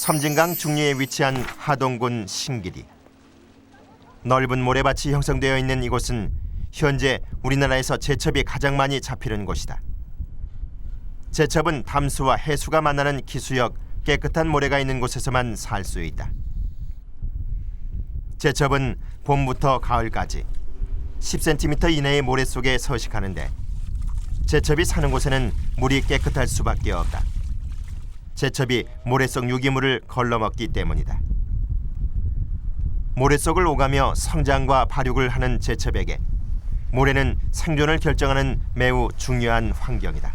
섬진강 중류에 위치한 하동군 신길이. 넓은 모래밭이 형성되어 있는 이곳은 현재 우리나라에서 제첩이 가장 많이 잡히는 곳이다. 제첩은 담수와 해수가 만나는 기수역 깨끗한 모래가 있는 곳에서만 살 수 있다. 제첩은 봄부터 가을까지 10cm 이내의 모래 속에 서식하는데 제첩이 사는 곳에는 물이 깨끗할 수밖에 없다. 제첩이 모래 속 유기물을 걸러먹기 때문이다. 모래 속을 오가며 성장과 발육을 하는 제첩에게 모래는 생존을 결정하는 매우 중요한 환경이다.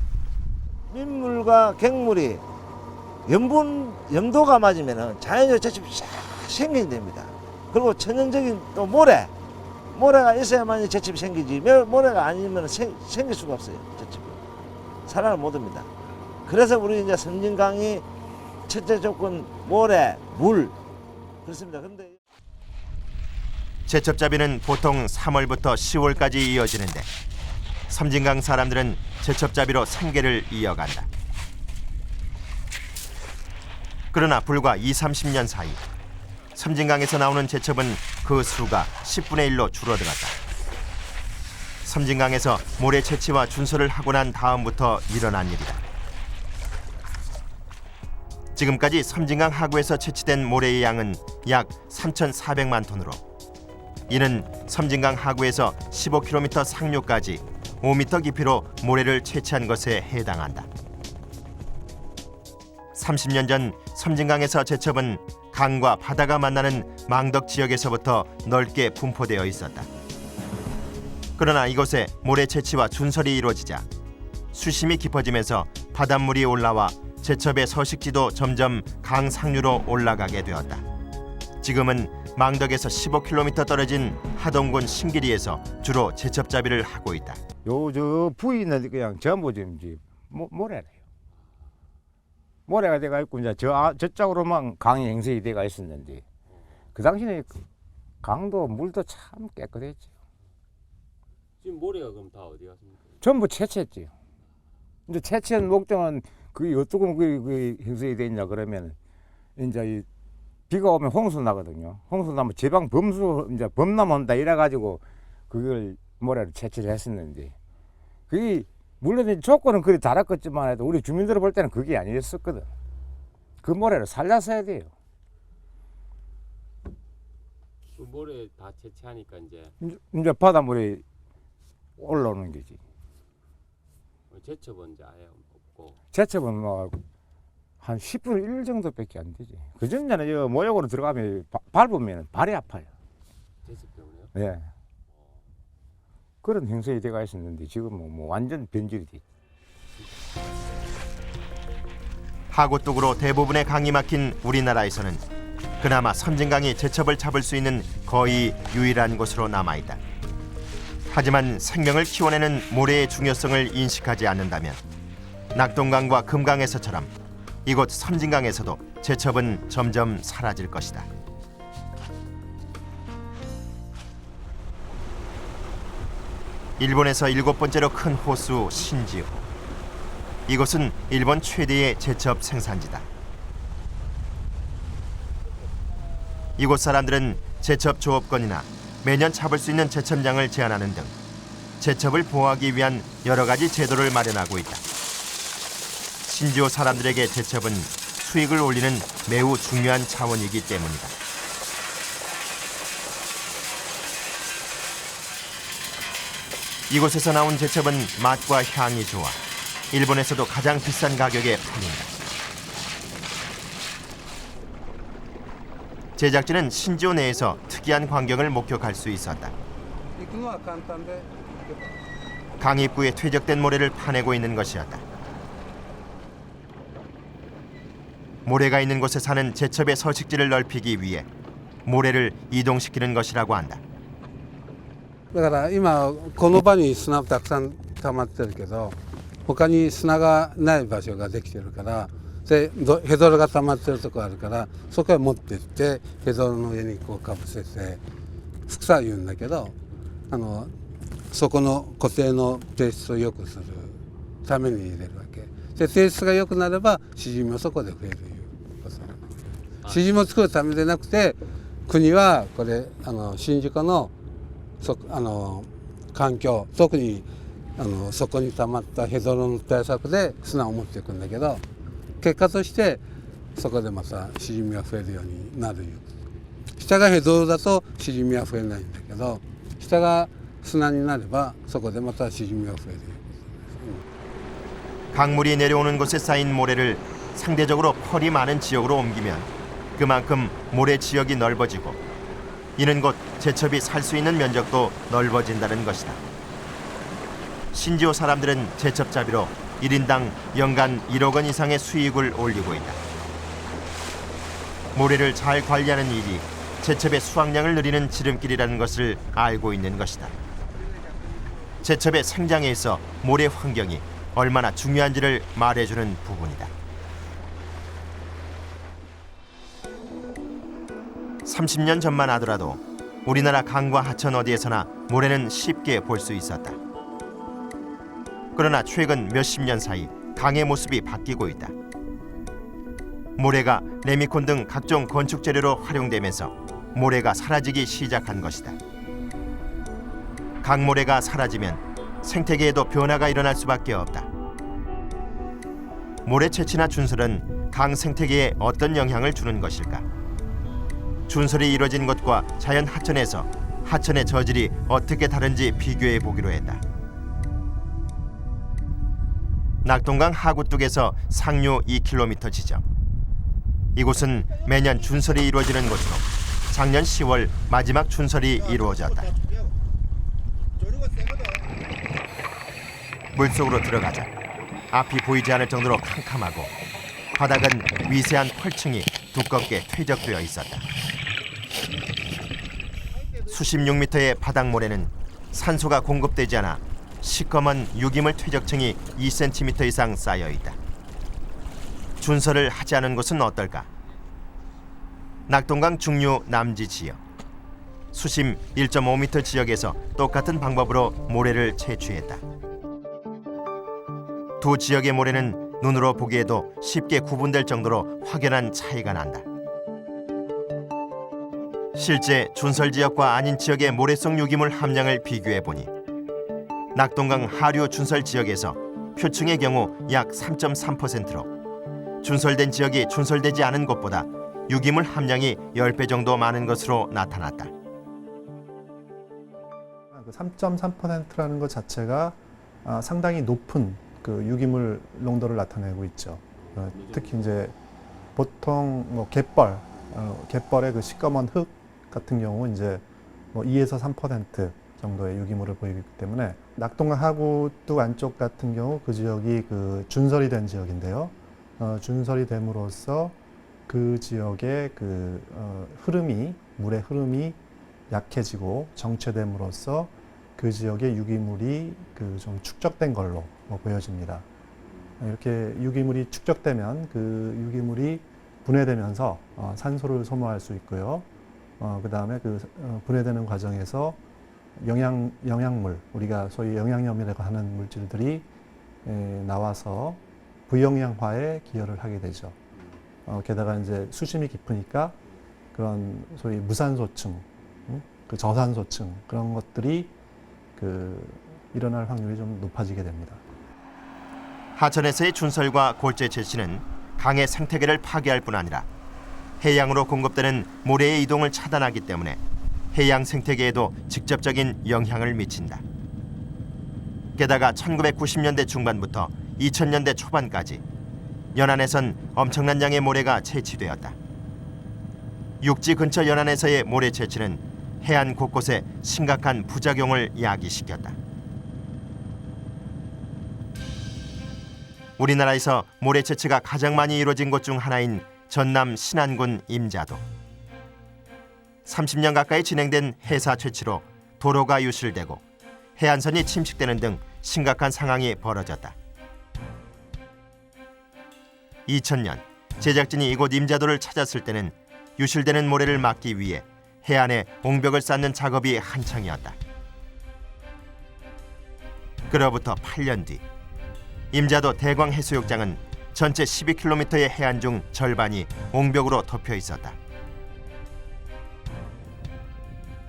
민물과 갱물이 염도가 맞으면 자연적 제첩이 싹 생기게 됩니다. 그리고 천연적인 또 모래가 있어야만 제첩이 생기지 모래가 아니면 생길 수가 없어요. 제첩이 살아를 못합니다. 그래서 우리 이제 섬진강이 첫째 조건 모래, 물 그렇습니다. 그런데 제첩잡이는 보통 3월부터 10월까지 이어지는데 섬진강 사람들은 제첩잡이로 생계를 이어간다. 그러나 불과 20-30년 사이 섬진강에서 나오는 제첩은 그 수가 10분의 1로 줄어들었다. 섬진강에서 모래 채취와 준설을 하고 난 다음부터 일어난 일이다. 지금까지 섬진강 하구에서 채취된 모래의 양은 약 3,400만 톤으로 이는 섬진강 하구에서 15km 상류까지 5m 깊이로 모래를 채취한 것에 해당한다. 30년 전 섬진강에서 제첩은 강과 바다가 만나는 망덕 지역에서부터 넓게 분포되어 있었다. 그러나 이곳에 모래 채취와 준설이 이루어지자 수심이 깊어지면서 바닷물이 올라와 제첩의 서식지도 점점 강 상류로 올라가게 되었다. 지금은 망덕에서 15km 떨어진 하동군 신길이에서 주로 제첩잡이를 하고 있다. 저 부위는 그냥 전부 지금 모래래요. 모래가 돼가 있고 이제 저쪽으로만 강이 형성이 돼가 있었는데 그 당시에 강도 물도 참 깨끗했죠. 지금 모래가 그럼 다 어디 갔습니까? 전부 채취했지요. 근데 채취한 목적은 그게 어떻게 그 형성이 됐냐 그러면 이제 비가 오면 홍수 나거든요. 홍수 나면 제방 이제 범람 온다 이래 가지고 그걸 모래로 채취를 했었는데 그게 물론 조건은 그리 달았겠지만 해도 우리 주민들 볼 때는 그게 아니었었거든. 그 모래를 살려서야 돼요. 그 모래 다 채취하니까 이제 바닷물이 올라오는 거지. 제첩은 이제 아예 없고. 제첩은 뭐 한 10분의 1 정도밖에 안 되지. 그 전에는 여 모욕으로 들어가면 밟으면 발이 아파요. 제첩 때문에요? 예. 그런 형성이 돼가 있었는데 지금은 뭐 완전 변질이 됐지. 하구 뚝으로 대부분의 강이 막힌 우리나라에서는 그나마 섬진강이 제첩을 잡을 수 있는 거의 유일한 곳으로 남아있다. 하지만 생명을 키워내는 모래의 중요성을 인식하지 않는다면 낙동강과 금강에서처럼 이곳 섬진강에서도 제첩은 점점 사라질 것이다. 일본에서 7번째로 큰 호수 신지호. 이곳은 일본 최대의 제첩 생산지다. 이곳 사람들은 제첩 조업권이나 매년 잡을 수 있는 제첩량을 제한하는 등 제첩을 보호하기 위한 여러 가지 제도를 마련하고 있다. 신지호 사람들에게 제첩은 수익을 올리는 매우 중요한 자원이기 때문이다. 이곳에서 나온 제첩은 맛과 향이 좋아 일본에서도 가장 비싼 가격에 팔린다. 제작진은 신지호 내에서 특이한 광경을 목격할 수 있었다. 강 입구에 퇴적된 모래를 파내고 있는 것이었다. 모래가 있는 곳에 사는 제첩의 서식지를 넓히기 위해 모래를 이동시키는 것이라고 한다. だから今この場に砂たくさん溜まってるけど他に砂がない場所ができてるからでヘドロが溜まってるとこあるからそこへ持ってってヘドロの上にこうかぶせて副作言うんだけどそこの固定の性質を良くするために入れるわけで性質が良くなればシジミもそこで増えるいうことなんです。シジミを作るためでなくて、国はこれ宍道湖の環境、特にそこに溜まったヘドロの対策で砂を持っていくんだけど、結果としてそこでまたシジミが増えるようになるよ。下がヘドロだとシジミは増えないんだけど、下が砂になればそこでまたシジミが増えるよ。 강물이 내려오는 곳에 쌓인 모래를 상대적으로 펄이 많은 지역으로 옮기면 그만큼 모래 지역이 넓어지고 이는 곧 제첩이 살 수 있는 면적도 넓어진다는 것이다. 신지호 사람들은 제첩잡이로 1인당 연간 1억 원 이상의 수익을 올리고 있다. 모래를 잘 관리하는 일이 제첩의 수확량을 늘리는 지름길이라는 것을 알고 있는 것이다. 제첩의 생장에 있어 모래 환경이 얼마나 중요한지를 말해주는 부분이다. 30년 전만 하더라도 우리나라 강과 하천 어디에서나 모래는 쉽게 볼 수 있었다. 그러나 최근 몇십 년 사이 강의 모습이 바뀌고 있다. 모래가 레미콘 등 각종 건축 재료로 활용되면서 모래가 사라지기 시작한 것이다. 강모래가 사라지면 생태계에도 변화가 일어날 수밖에 없다. 모래 채취나 준설은 강 생태계에 어떤 영향을 주는 것일까? 준설이 이루어진 것과 자연 하천에서 하천의 저질이 어떻게 다른지 비교해 보기로 했다. 낙동강 하구뚝에서 상류 2km 지점. 이곳은 매년 준설이 이루어지는 곳으로 작년 10월 마지막 준설이 이루어졌다. 물속으로 들어가자 앞이 보이지 않을 정도로 캄캄하고 바닥은 미세한 펄층이 두껍게 퇴적되어 있었다. 수십육 미터의 바닥 모래는 산소가 공급되지 않아 시꺼먼 유기물 퇴적층이 2cm 이상 쌓여 있다. 준설을 하지 않은 곳은 어떨까? 낙동강 중류 남지 지역. 수심 1.5m 지역에서 똑같은 방법으로 모래를 채취했다. 두 지역의 모래는 눈으로 보기에도 쉽게 구분될 정도로 확연한 차이가 난다. 실제 준설 지역과 아닌 지역의 모래 속 유기물 함량을 비교해 보니 낙동강 하류 준설 지역에서 표층의 경우 약 3.3%로 준설된 지역이 준설되지 않은 곳보다 유기물 함량이 10배 정도 많은 것으로 나타났다. 3.3%라는 것 자체가 상당히 높은 그 유기물 농도를 나타내고 있죠. 특히 이제 보통 뭐 갯벌의 그 시꺼먼 흙 같은 경우 이제 뭐 2에서 3% 정도의 유기물을 보이기 때문에 낙동강 하구뚝 안쪽 같은 경우 그 지역이 그 준설이 된 지역인데요. 준설이 됨으로써 그 지역의 그 물의 흐름이 약해지고 정체됨으로써 그 지역의 유기물이 그 좀 축적된 걸로 보여집니다. 이렇게 유기물이 축적되면 그 유기물이 분해되면서 산소를 소모할 수 있고요. 그 다음에 그 분해되는 과정에서 영양물, 우리가 소위 영양염이라고 하는 물질들이 나와서 부영양화에 기여를 하게 되죠. 게다가 이제 수심이 깊으니까 그런 소위 무산소층, 그 저산소층 그런 것들이 일어날 확률이 좀 높아지게 됩니다. 하천에서의 준설과 골재 채취는 강의 생태계를 파괴할 뿐 아니라 해양으로 공급되는 모래의 이동을 차단하기 때문에 해양 생태계에도 직접적인 영향을 미친다. 게다가 1990년대 중반부터 2000년대 초반까지 연안에선 엄청난 양의 모래가 채취되었다. 육지 근처 연안에서의 모래 채취는 해안 곳곳에 심각한 부작용을 야기시켰다. 우리나라에서 모래 채취가 가장 많이 이루어진 곳 중 하나인 전남 신안군 임자도. 30년 가까이 진행된 해사 채취로 도로가 유실되고 해안선이 침식되는 등 심각한 상황이 벌어졌다. 2000년 제작진이 이곳 임자도를 찾았을 때는 유실되는 모래를 막기 위해 해안에 옹벽을 쌓는 작업이 한창이었다. 그로부터 8년 뒤 임자도 대광해수욕장은 전체 12km의 해안 중 절반이 옹벽으로 덮여 있었다.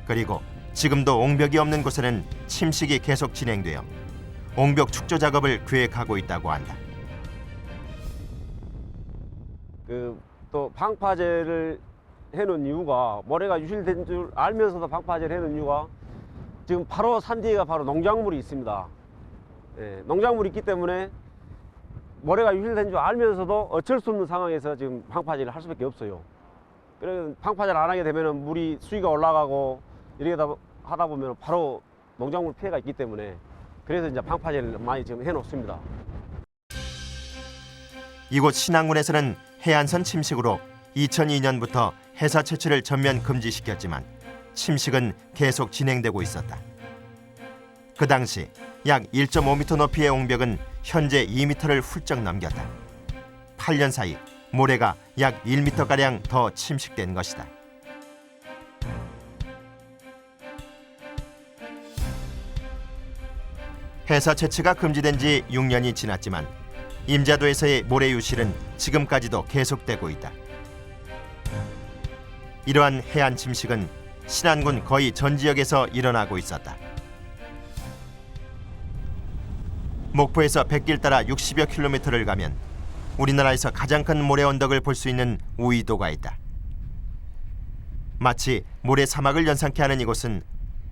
그리고 지금도 옹벽이 없는 곳에는 침식이 계속 진행되어 옹벽 축조 작업을 계획하고 있다고 한다. 또 방파제를 해놓은 이유가 모래가 유실된 줄 알면서도 방파제를 해놓은 이유가 지금 바로 산 뒤에가 바로 농작물이 있습니다. 예, 농작물이 있기 때문에 모래가 유실된 줄 알면서도 어쩔 수 없는 상황에서 지금 방파제를 할 수밖에 없어요. 그래서 방파제를 안 하게 되면 물이 수위가 올라가고 이렇게 하다 보면 바로 농작물 피해가 있기 때문에 그래서 이제 방파제를 많이 지금 해놓습니다. 이곳 신안군에서는 해안선 침식으로 2002년부터 해사 채취를 전면 금지시켰지만 침식은 계속 진행되고 있었다. 그 당시 약 1.5m 높이의 옹벽은 현재 2m를 훌쩍 넘겼다. 8년 사이 모래가 약 1m가량 더 침식된 것이다. 해사 채취가 금지된 지 6년이 지났지만 임자도에서의 모래 유실은 지금까지도 계속되고 있다. 이러한 해안 침식은 신안군 거의 전 지역에서 일어나고 있었다. 목포에서 백길 따라 60여 킬로미터를 가면 우리나라에서 가장 큰 모래 언덕을 볼 수 있는 우이도가 있다. 마치 모래 사막을 연상케 하는 이곳은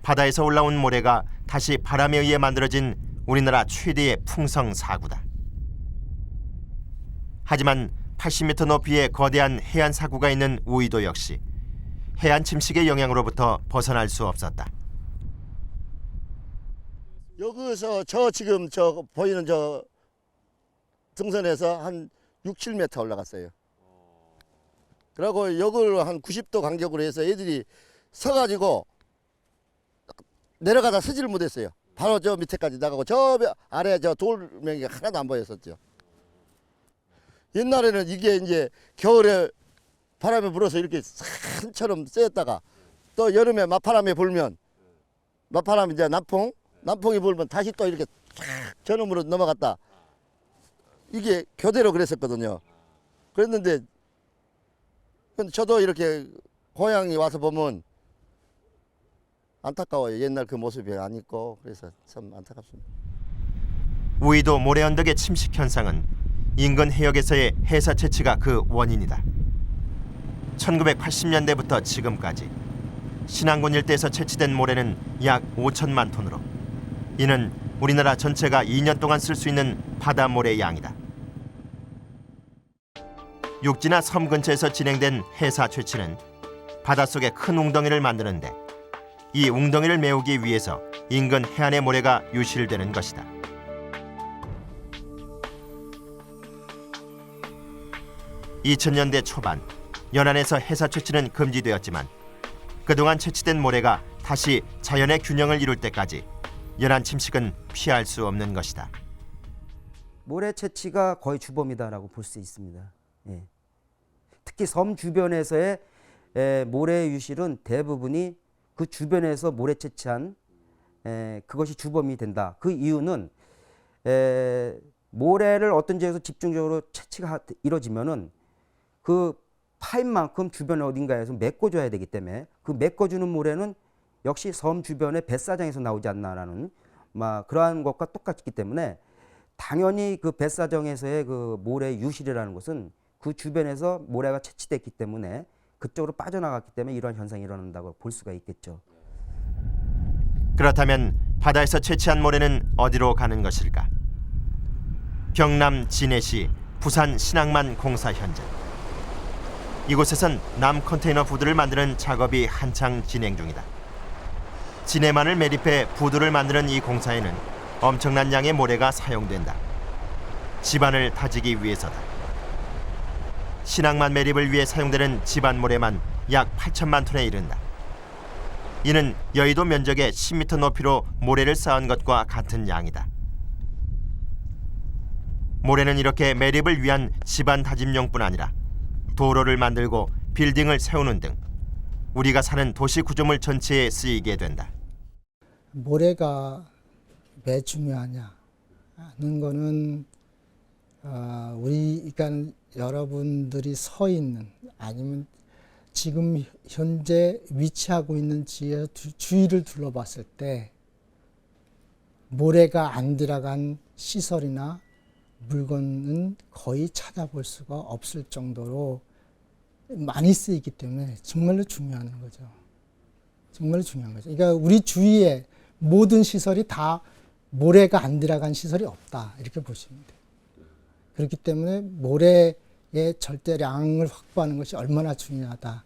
바다에서 올라온 모래가 다시 바람에 의해 만들어진 우리나라 최대의 풍성 사구다. 하지만 80m 높이의 거대한 해안 사구가 있는 우이도 역시 해안 침식의 영향으로부터 벗어날 수 없었다. 여기서 지금 보이는 등선에서 한 6, 7m 올라갔어요. 그리고 여기를 한 90도 간격으로 해서 애들이 서가지고 내려가다 서지를 못했어요. 바로 저 밑에까지 나가고 저 아래 돌멩이가 하나도 안 보였었죠. 옛날에는 이게 이제 겨울에 바람이 불어서 이렇게 산처럼 쐬었다가 또 여름에 맞바람이 불면 맞바람이 이제 남풍이 불면 다시 또 이렇게 쫙 저놈으로 넘어갔다. 이게 교대로 그랬었거든요. 그랬는데 저도 이렇게 고향에 와서 보면 안타까워요. 옛날 그 모습이 안 있고 그래서 참 안타깝습니다. 우이도 모래 언덕의 침식 현상은 인근 해역에서의 해사 채취가 그 원인이다. 1980년대부터 지금까지 신안군 일대에서 채취된 모래는 약 5천만 톤으로 이는 우리나라 전체가 2년 동안 쓸 수 있는 바닷모래 양이다. 육지나 섬 근처에서 진행된 해사 채취는 바닷속에 큰 웅덩이를 만드는데 이 웅덩이를 메우기 위해서 인근 해안의 모래가 유실되는 것이다. (2000년대) 초반 연안에서 해사 채취는 금지되었지만 그동안 채취된 모래가 다시 자연의 균형을 이룰 때까지 연안 침식은 피할 수 없는 것이다. 모래 채취가 거의 주범이다라고 볼 수 있습니다. 예. 특히 섬 주변에서의 모래 유실은 대부분이 그 주변에서 모래 채취한 그것이 주범이 된다. 그 이유는 모래를 어떤 지역에서 집중적으로 채취가 이루어지면은 그 파인 만큼 주변 어딘가에서 메꿔줘야 되기 때문에 그 메꿔주는 모래는 역시 섬 주변의 뱃사장에서 나오지 않나라는 그러한 것과 똑같기 때문에 당연히 그 뱃사정에서의 그 모래 유실이라는 것은 그 주변에서 모래가 채취됐기 때문에 그쪽으로 빠져나갔기 때문에 이러한 현상이 일어난다고 볼 수가 있겠죠. 그렇다면 바다에서 채취한 모래는 어디로 가는 것일까? 경남 진해시 부산 신항만 공사 현장. 이곳에선 남 컨테이너 부두를 만드는 작업이 한창 진행 중이다. 진해만을 매립해 부두를 만드는 이 공사에는 엄청난 양의 모래가 사용된다. 지반을 다지기 위해서다. 신항만 매립을 위해 사용되는 지반 모래만 약 8천만 톤에 이른다. 이는 여의도 면적의 10m 높이로 모래를 쌓은 것과 같은 양이다. 모래는 이렇게 매립을 위한 지반 다짐용뿐 아니라 도로를 만들고 빌딩을 세우는 등 우리가 사는 도시 구조물 전체에 쓰이게 된다. 모래가 왜 중요하냐 하는 거는 우리 그러니까 여러분들이 서 있는 아니면 지금 현재 위치하고 있는 지역 주위를 둘러봤을 때 모래가 안 들어간 시설이나 물건은 거의 찾아볼 수가 없을 정도로 많이 쓰이기 때문에 정말로 중요한 거죠. 정말로 중요한 거죠. 그러니까 우리 주위에 모든 시설이 다 모래가 안 들어간 시설이 없다 이렇게 보시면 돼요. 그렇기 때문에 모래의 절대량을 확보하는 것이 얼마나 중요하다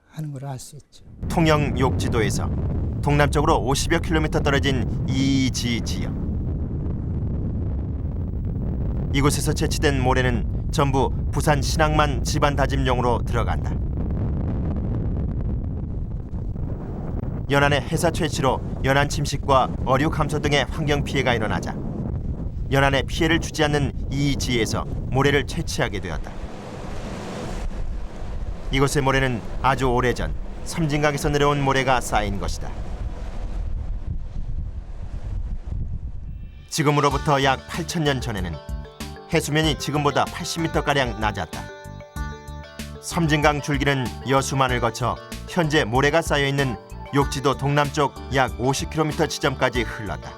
하는 걸 알 수 있죠. 통영 욕지도에서 동남쪽으로 50여 킬로미터 떨어진 이지 지역. 이곳에서 채취된 모래는 전부 부산 신항만 집안 다짐용으로 들어간다. 연안의 해사 채취로 연안 침식과 어류 감소 등의 환경 피해가 일어나자 연안에 피해를 주지 않는 이 지에서 모래를 채취하게 되었다. 이곳의 모래는 아주 오래전 섬진강에서 내려온 모래가 쌓인 것이다. 지금으로부터 약 8,000년 전에는 해수면이 지금보다 80m가량 낮았다. 섬진강 줄기는 여수만을 거쳐 현재 모래가 쌓여있는 욕지도 동남쪽 약 50km 지점까지 흘렀다.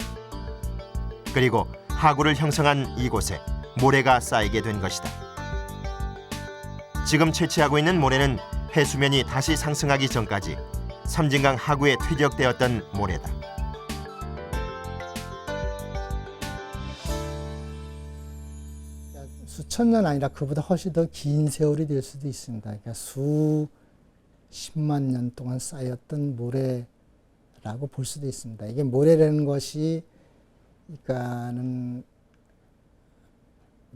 그리고 하구를 형성한 이곳에 모래가 쌓이게 된 것이다. 지금 채취하고 있는 모래는 해수면이 다시 상승하기 전까지 섬진강 하구에 퇴적되었던 모래다. 수천 년 아니라 그보다 훨씬 더 긴 세월이 될 수도 있습니다. 그러니까 수십만 년 동안 쌓였던 모래라고 볼 수도 있습니다. 이게 모래라는 것이 그러니까는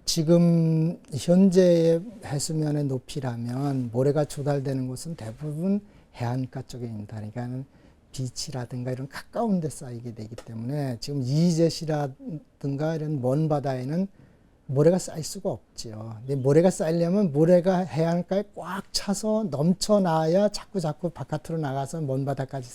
지금 현재의 해수면의 높이라면 모래가 조달되는 곳은 대부분 해안가 쪽에 있다. 그러니까는 비치라든가 이런 가까운 데 쌓이게 되기 때문에 지금 이제시라든가 이런 먼 바다에는 모래가 쌓일 수가 없죠. 근데 모래가 쌓이려면 모래가 해안가에 꽉 차서 넘쳐나야 자꾸 바깥으로 나가서 먼 바다까지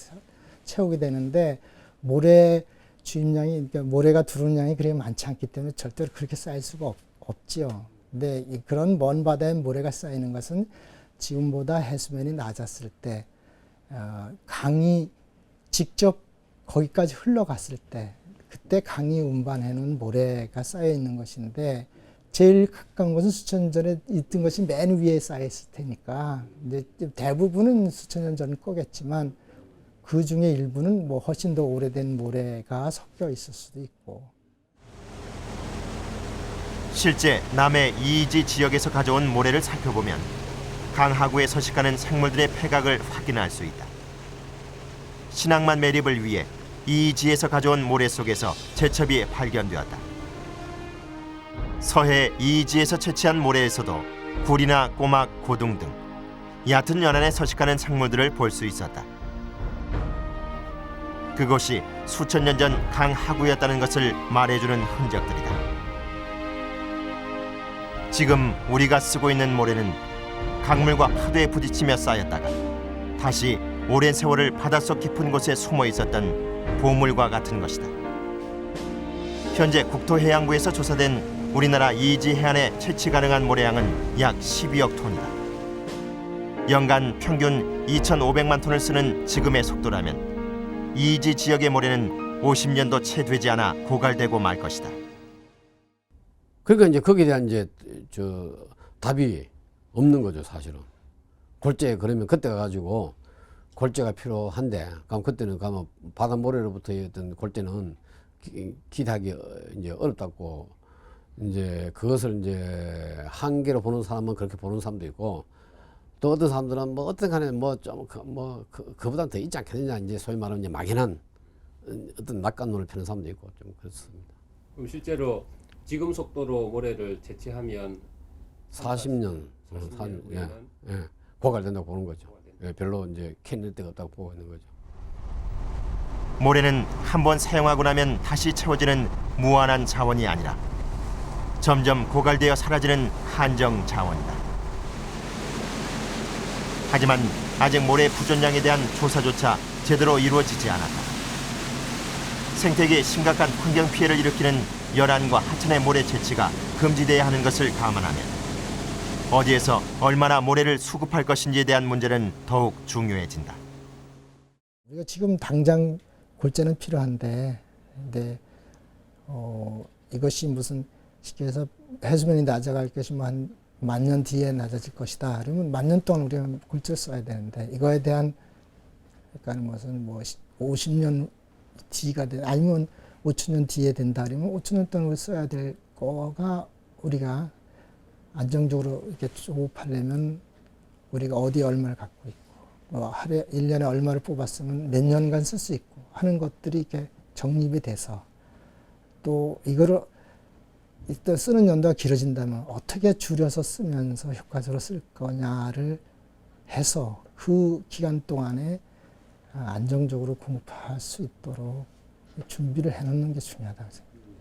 채우게 되는데 모래 주입량이 그러니까 모래가 들어오는 양이 그렇게 많지 않기 때문에 절대로 그렇게 쌓일 수가 없지요. 근데 그런 먼 바다에 모래가 쌓이는 것은 지금보다 해수면이 낮았을 때 강이 직접 거기까지 흘러갔을 때 그때 강이 운반해 놓은 모래가 쌓여 있는 것인데 제일 가까운 것은 수천 년 전에 있던 것이 맨 위에 쌓여 있을 테니까 이제 대부분은 수천 년 전 거겠지만 그 중에 일부는 뭐 훨씬 더 오래된 모래가 섞여 있을 수도 있고. 실제 남해 이지 지역에서 가져온 모래를 살펴보면 강 하구에 서식하는 생물들의 폐각을 확인할 수 있다. 신항만 매립을 위해 이지에서 가져온 모래 속에서 제첩이 발견되었다. 서해 이지에서 채취한 모래에서도 굴이나 꼬막, 고둥 등 얕은 연안에 서식하는 생물들을 볼 수 있었다. 그곳이 수천 년 전 강 하구였다는 것을 말해주는 흔적들이다. 지금 우리가 쓰고 있는 모래는 강물과 파도에 부딪히며 쌓였다가 다시 오랜 세월을 바닷속 깊은 곳에 숨어 있었던 보물과 같은 것이다. 현재 국토해양부에서 조사된 우리나라 이지 해안에 채취 가능한 모래양은 약 12억 톤이다. 연간 평균 2,500만 톤을 쓰는 지금의 속도라면 이지 지역의 모래는 50년도 채 되지 않아 고갈되고 말 것이다. 그러니까 이제 거기에 대한 이제 답이 없는 거죠, 사실은. 골재 그러면 그때 가가지고 골재가 필요한데, 그럼 그때는 가면 바닷모래로부터 어떤 골재는 기대하기 이제 어렵다고 이제 그것을 이제 한계로 보는 사람은 그렇게 보는 사람도 있고, 또 어떤 사람들은 뭐 어떤 간에 뭐 좀 그보다는 더 있지 않겠느냐, 이제 소위 말하면 이제 막연한 어떤 낙관론을 펴는 사람도 있고 좀 그렇습니다. 그럼 실제로 지금 속도로 모래를 채취하면 40년, 예, 고갈된다고 보는 거죠. 예, 별로 이제 캐낼 데가 없다고 보고 있는 거죠. 모래는 한번 사용하고 나면 다시 채워지는 무한한 자원이 아니라 점점 고갈되어 사라지는 한정 자원이다. 하지만 아직 모래 부존량에 대한 조사조차 제대로 이루어지지 않았다. 생태계에 심각한 환경 피해를 일으키는 열안과 하천의 모래 채취가 금지돼야 하는 것을 감안하면 어디에서 얼마나 모래를 수급할 것인지에 대한 문제는 더욱 중요해진다. 우리가 지금 당장 골재는 필요한데, 근데 이것이 무슨 쉽게 해서 해수면이 낮아갈 것이 뭐 한 10,000년 뒤에 낮아질 것이다. 그러면 10,000년 동안 우리가 골재를 써야 되는데, 이거에 대한 그러니까 무슨 뭐 50년 뒤가 아니면 5,000년 뒤에 된다. 그러면 5,000년 동안 써야 될 거가 우리가 안정적으로 이렇게 조업하려면 우리가 어디에 얼마를 갖고 있고, 뭐 하루에 1년에 얼마를 뽑았으면 몇 년간 쓸 수 있고 하는 것들이 이렇게 정립이 돼서, 또 이거를 일단 쓰는 연도가 길어진다면 어떻게 줄여서 쓰면서 효과적으로 쓸 거냐를 해서 그 기간 동안에 안정적으로 공급할 수 있도록 준비를 해놓는 게 중요하다고 생각합니다.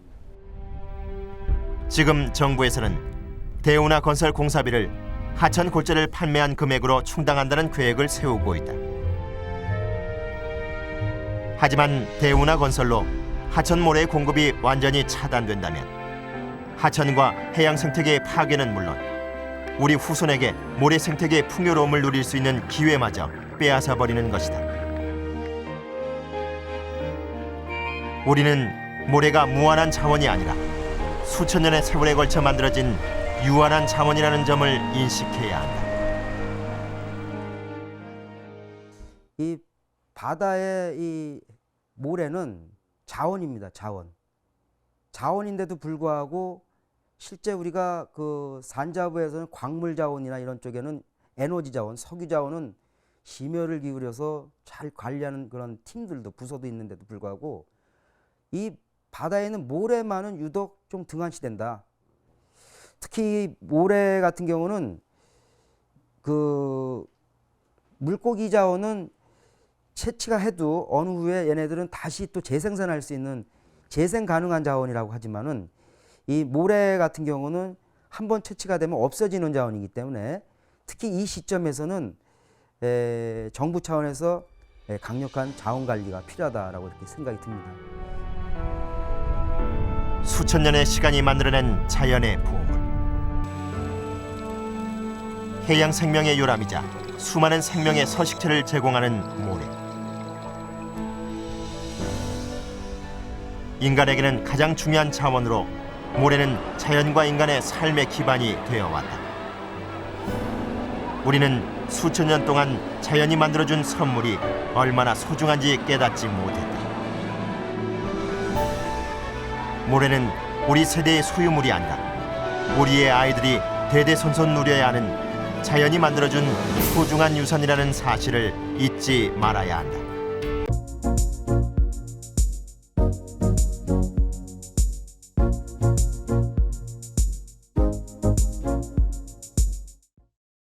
지금 정부에서는 대우나 건설 공사비를 하천 골재를 판매한 금액으로 충당한다는 계획을 세우고 있다. 하지만 대우나 건설로 하천 모래의 공급이 완전히 차단된다면 하천과 해양 생태계의 파괴는 물론 우리 후손에게 모래 생태계의 풍요로움을 누릴 수 있는 기회마저 빼앗아 버리는 것이다. 우리는 모래가 무한한 자원이 아니라 수천 년의 세월에 걸쳐 만들어진 유한한 자원이라는 점을 인식해야 한다. 이 바다의 이 모래는 자원입니다. 자원인데도 불구하고 실제 우리가 그 산자부에서는 광물 자원이나 이런 쪽에는 에너지 자원, 석유 자원은 심혈을 기울여서 잘 관리하는 그런 팀들도 부서도 있는데도 불구하고 이 바다에는 모래만은 유독 좀 등한시된다. 특히 모래 같은 경우는 그 물고기 자원은 채취가 해도 어느 후에 얘네들은 다시 또 재생산할 수 있는 재생 가능한 자원이라고 하지만은 이 모래 같은 경우는 한번 채취가 되면 없어지는 자원이기 때문에 특히 이 시점에서는 정부 차원에서 강력한 자원 관리가 필요하다라고 이렇게 생각이 듭니다. 수천 년의 시간이 만들어낸 자연의 보물. 해양 생명의 요람이자 수많은 생명의 서식처를 제공하는 모래. 인간에게는 가장 중요한 자원으로 모래는 자연과 인간의 삶의 기반이 되어왔다. 우리는 수천 년 동안 자연이 만들어준 선물이 얼마나 소중한지 깨닫지 못했다. 모래는 우리 세대의 소유물이 아니라 우리의 아이들이 대대손손 누려야 하는 자연이 만들어준 소중한 유산이라는 사실을 잊지 말아야 한다.